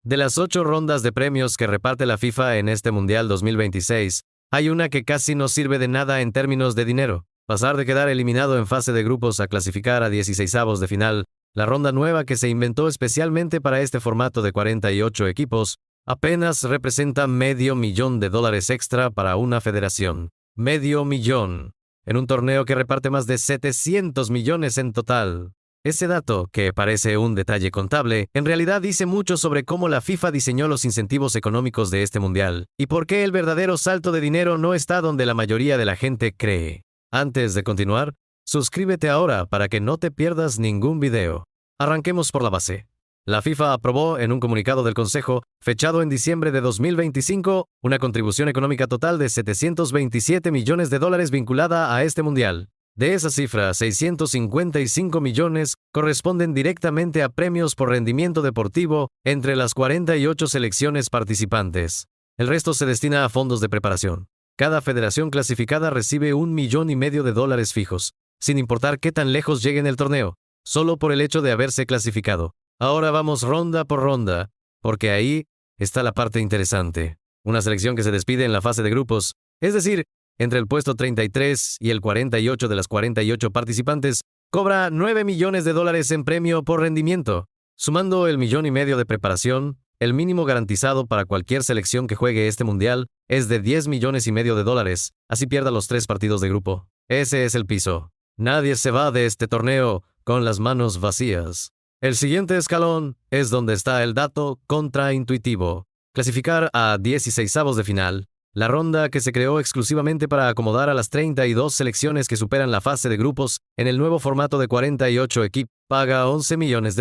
De las 8 rondas de premios que reparte la FIFA en este Mundial 2026, hay una que casi no sirve de nada en términos de dinero. Pasar de quedar eliminado en fase de grupos a clasificar a 16avos de final, la ronda nueva que se inventó especialmente para este formato de 48 equipos, apenas representa $500,000 extra para una federación. $500,000. En un torneo que reparte más de 700 millones en total. Ese dato, que parece un detalle contable, en realidad dice mucho sobre cómo la FIFA diseñó los incentivos económicos de este mundial, y por qué el verdadero salto de dinero no está donde la mayoría de la gente cree. Antes de continuar, suscríbete ahora para que no te pierdas ningún video. Arranquemos por la base. La FIFA aprobó en un comunicado del Consejo, fechado en diciembre de 2025, una contribución económica total de $727 millones vinculada a este mundial. De esa cifra, 655 millones corresponden directamente a premios por rendimiento deportivo entre las 48 selecciones participantes. El resto se destina a fondos de preparación. Cada federación clasificada recibe $1,500,000 fijos, sin importar qué tan lejos llegue en el torneo, solo por el hecho de haberse clasificado. Ahora vamos ronda por ronda, porque ahí está la parte interesante. Una selección que se despide en la fase de grupos, es decir, entre el puesto 33 y el 48 de las 48 participantes, cobra $9 millones en premio por rendimiento. Sumando el $1,500,000 de preparación, el mínimo garantizado para cualquier selección que juegue este mundial es de $10,5 millones, así pierda los 3 partidos de grupo. Ese es el piso. Nadie se va de este torneo con las manos vacías. El siguiente escalón es donde está el dato contraintuitivo. Clasificar a 16avos de final. La ronda que se creó exclusivamente para acomodar a las 32 selecciones que superan la fase de grupos en el nuevo formato de 48 equipos paga $11 millones.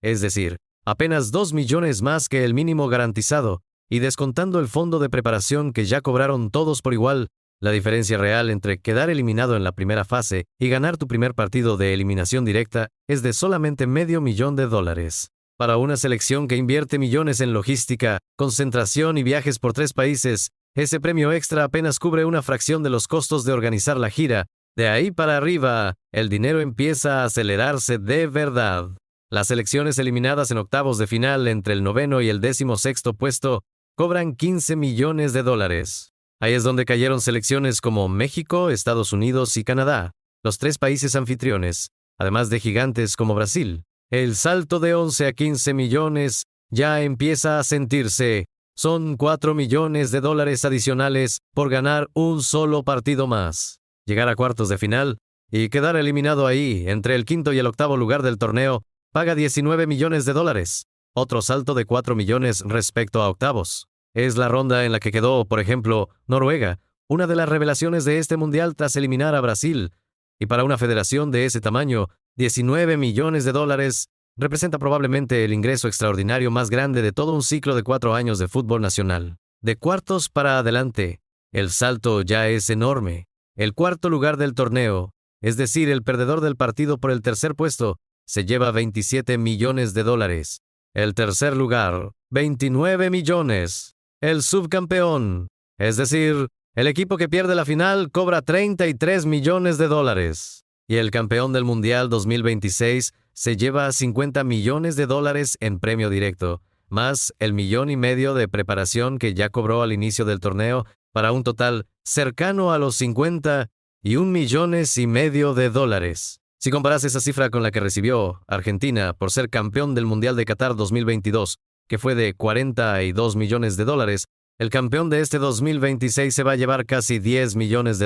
Es decir, apenas $2 millones más que el mínimo garantizado, y descontando el fondo de preparación que ya cobraron todos por igual, la diferencia real entre quedar eliminado en la primera fase y ganar tu primer partido de eliminación directa es de solamente $500,000. Para una selección que invierte millones en logística, concentración y viajes por 3 países, ese premio extra apenas cubre una fracción de los costos de organizar la gira. De ahí para arriba, el dinero empieza a acelerarse de verdad. Las selecciones eliminadas en octavos de final entre el 9º y el 16º puesto cobran $15 millones. Ahí es donde cayeron selecciones como México, Estados Unidos y Canadá, los 3 países anfitriones, además de gigantes como Brasil. El salto de 11 a 15 millones ya empieza a sentirse. Son $4 millones adicionales por ganar un solo partido más. Llegar a cuartos de final y quedar eliminado ahí, entre el 5º y el 8º lugar del torneo, paga $19 millones. Otro salto de 4 millones respecto a octavos. Es la ronda en la que quedó, por ejemplo, Noruega, una de las revelaciones de este mundial tras eliminar a Brasil. Y para una federación de ese tamaño, $19 millones representa probablemente el ingreso extraordinario más grande de todo un ciclo de 4 años de fútbol nacional. De cuartos para adelante, el salto ya es enorme. El 4º lugar del torneo, es decir, el perdedor del partido por el tercer puesto, se lleva $27 millones. El tercer lugar, $29 millones. El subcampeón, es decir, el equipo que pierde la final, cobra $33 millones. Y el campeón del Mundial 2026 se lleva $50 millones en premio directo, más el $1,500,000 de preparación que ya cobró al inicio del torneo, para un total cercano a los $51,5 millones. Si comparas esa cifra con la que recibió Argentina por ser campeón del Mundial de Qatar 2022, que fue de $42 millones, el campeón de este 2026 se va a llevar casi $10 millones,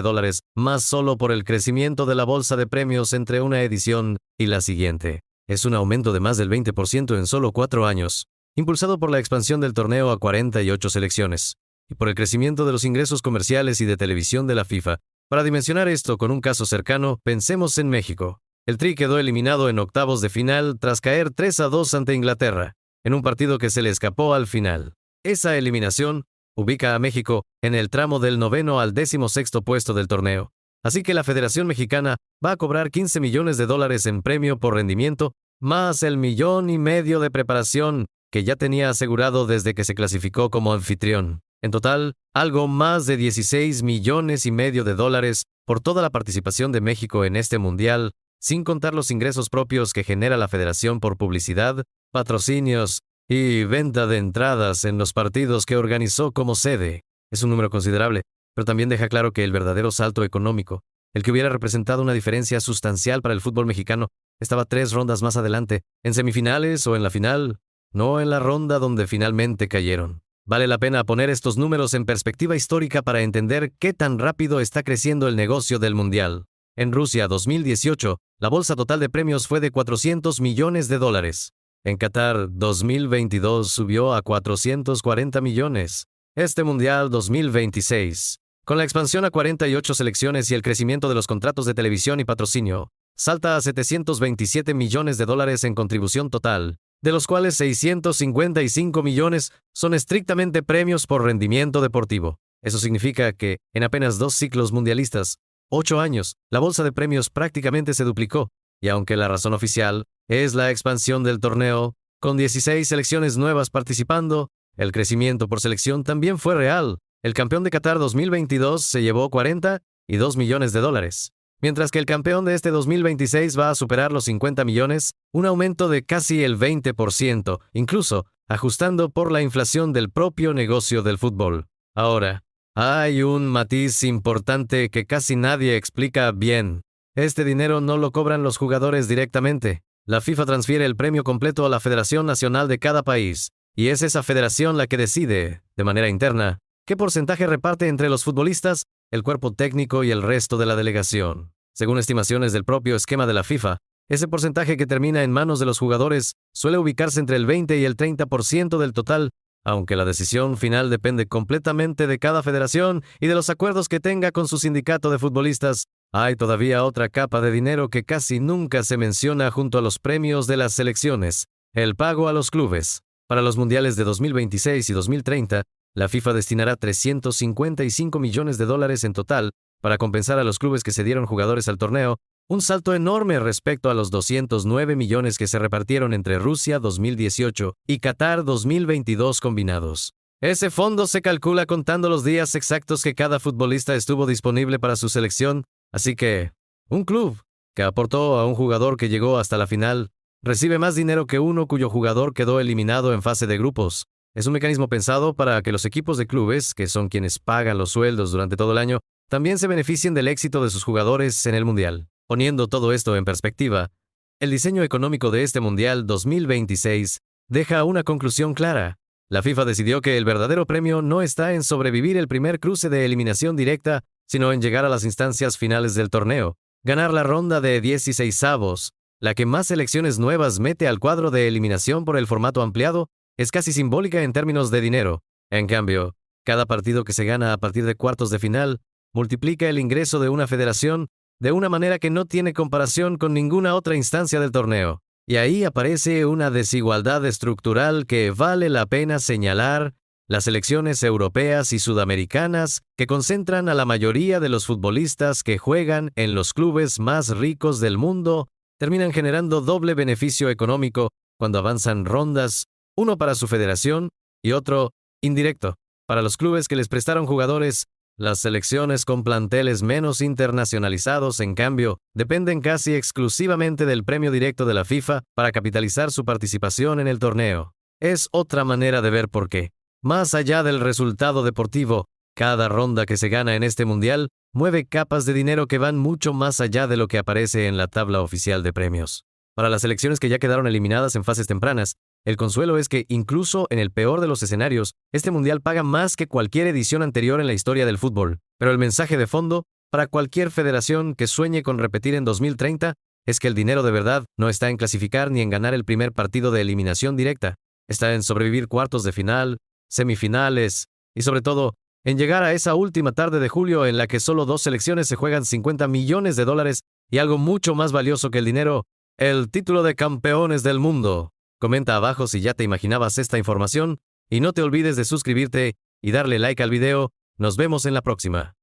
más solo por el crecimiento de la bolsa de premios entre una edición y la siguiente. Es un aumento de más del 20% en solo 4 años, impulsado por la expansión del torneo a 48 selecciones, y por el crecimiento de los ingresos comerciales y de televisión de la FIFA. Para dimensionar esto con un caso cercano, pensemos en México. El Tri quedó eliminado en octavos de final tras caer 3-2 ante Inglaterra, en un partido que se le escapó al final. Esa eliminación ubica a México en el tramo del 9º al 16º puesto del torneo. Así que la Federación Mexicana va a cobrar $15 millones en premio por rendimiento, más el $1,500,000 de preparación que ya tenía asegurado desde que se clasificó como anfitrión. En total, algo más de $16,5 millones por toda la participación de México en este mundial, sin contar los ingresos propios que genera la Federación por publicidad, patrocinios y venta de entradas en los partidos que organizó como sede. Es un número considerable, pero también deja claro que el verdadero salto económico, el que hubiera representado una diferencia sustancial para el fútbol mexicano, estaba 3 rondas más adelante, en semifinales o en la final, no en la ronda donde finalmente cayeron. Vale la pena poner estos números en perspectiva histórica para entender qué tan rápido está creciendo el negocio del Mundial. En Rusia 2018, la bolsa total de premios fue de $400 millones. En Qatar 2022 subió a 440 millones. Este Mundial 2026, con la expansión a 48 selecciones y el crecimiento de los contratos de televisión y patrocinio, salta a $727 millones en contribución total, de los cuales 655 millones son estrictamente premios por rendimiento deportivo. Eso significa que, en apenas 2 ciclos mundialistas, 8 años, la bolsa de premios prácticamente se duplicó, y aunque la razón oficial es la expansión del torneo, con 16 selecciones nuevas participando, el crecimiento por selección también fue real. El campeón de Qatar 2022 se llevó $42 millones, mientras que el campeón de este 2026 va a superar los 50 millones, un aumento de casi el 20%, incluso ajustando por la inflación del propio negocio del fútbol. Ahora, hay un matiz importante que casi nadie explica bien. Este dinero no lo cobran los jugadores directamente. La FIFA transfiere el premio completo a la Federación Nacional de cada país, y es esa federación la que decide, de manera interna, qué porcentaje reparte entre los futbolistas, el cuerpo técnico y el resto de la delegación. Según estimaciones del propio esquema de la FIFA, ese porcentaje que termina en manos de los jugadores suele ubicarse entre el 20 y el 30% del total, aunque la decisión final depende completamente de cada federación y de los acuerdos que tenga con su sindicato de futbolistas. Hay todavía otra capa de dinero que casi nunca se menciona junto a los premios de las selecciones, el pago a los clubes. Para los mundiales de 2026 y 2030, la FIFA destinará $355 millones en total para compensar a los clubes que cedieron jugadores al torneo, un salto enorme respecto a los 209 millones que se repartieron entre Rusia 2018 y Qatar 2022 combinados. Ese fondo se calcula contando los días exactos que cada futbolista estuvo disponible para su selección, así que un club que aportó a un jugador que llegó hasta la final recibe más dinero que uno cuyo jugador quedó eliminado en fase de grupos. Es un mecanismo pensado para que los equipos de clubes, que son quienes pagan los sueldos durante todo el año, también se beneficien del éxito de sus jugadores en el Mundial. Poniendo todo esto en perspectiva, el diseño económico de este Mundial 2026 deja una conclusión clara. La FIFA decidió que el verdadero premio no está en sobrevivir el primer cruce de eliminación directa, sino en llegar a las instancias finales del torneo, ganar la ronda de 16avos, la que más selecciones nuevas mete al cuadro de eliminación por el formato ampliado, es casi simbólica en términos de dinero. En cambio, cada partido que se gana a partir de cuartos de final multiplica el ingreso de una federación de una manera que no tiene comparación con ninguna otra instancia del torneo. Y ahí aparece una desigualdad estructural que vale la pena señalar. Las selecciones europeas y sudamericanas, que concentran a la mayoría de los futbolistas que juegan en los clubes más ricos del mundo, terminan generando doble beneficio económico cuando avanzan rondas, uno para su federación y otro, indirecto, para los clubes que les prestaron jugadores. Las selecciones con planteles menos internacionalizados, en cambio, dependen casi exclusivamente del premio directo de la FIFA para capitalizar su participación en el torneo. Es otra manera de ver por qué, más allá del resultado deportivo, cada ronda que se gana en este mundial mueve capas de dinero que van mucho más allá de lo que aparece en la tabla oficial de premios. Para las selecciones que ya quedaron eliminadas en fases tempranas, el consuelo es que, incluso en el peor de los escenarios, este mundial paga más que cualquier edición anterior en la historia del fútbol. Pero el mensaje de fondo, para cualquier federación que sueñe con repetir en 2030, es que el dinero de verdad no está en clasificar ni en ganar el primer partido de eliminación directa. Está en sobrevivir cuartos de final, semifinales y, sobre todo, en llegar a esa última tarde de julio en la que solo 2 selecciones se juegan $50 millones y algo mucho más valioso que el dinero, el título de campeones del mundo. Comenta abajo si ya te imaginabas esta información y no te olvides de suscribirte y darle like al video. Nos vemos en la próxima.